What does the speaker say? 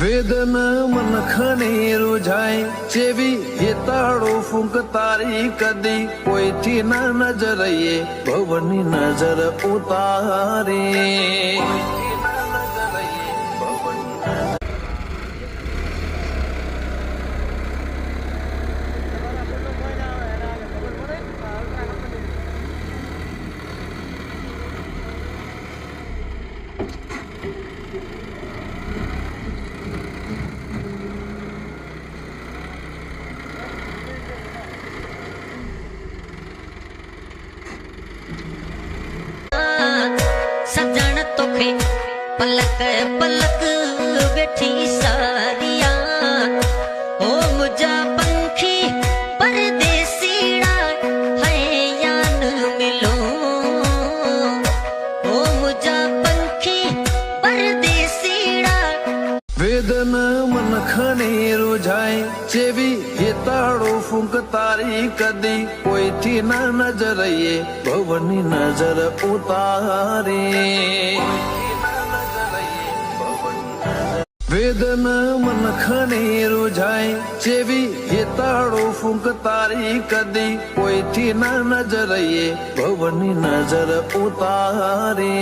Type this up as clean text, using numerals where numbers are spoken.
વેદન મન ખનેરું જાય જેવી હેતાળો ફૂંક તારી કદી કોઈથી ના નજરએ ભવની નજર ઉતારે. सजण तोखे पलक पलक बैठी सारिया ओ मुझा पंखी परदेसीड़ा है यान मिलो ओ मुझा पंखी परदेसीड़ा. વેદન મન ખનેરું જાય જેવી હેતાળો ફૂંક તારી કદી કોઈથી ના નજરએ ભવની નજર ઉતારે. વેદન મન ખનેરું જાય જેવી હેતાળો ફૂંક તારી કદી કોઈથી ના નજરએ ભવની નજર ઉતારે.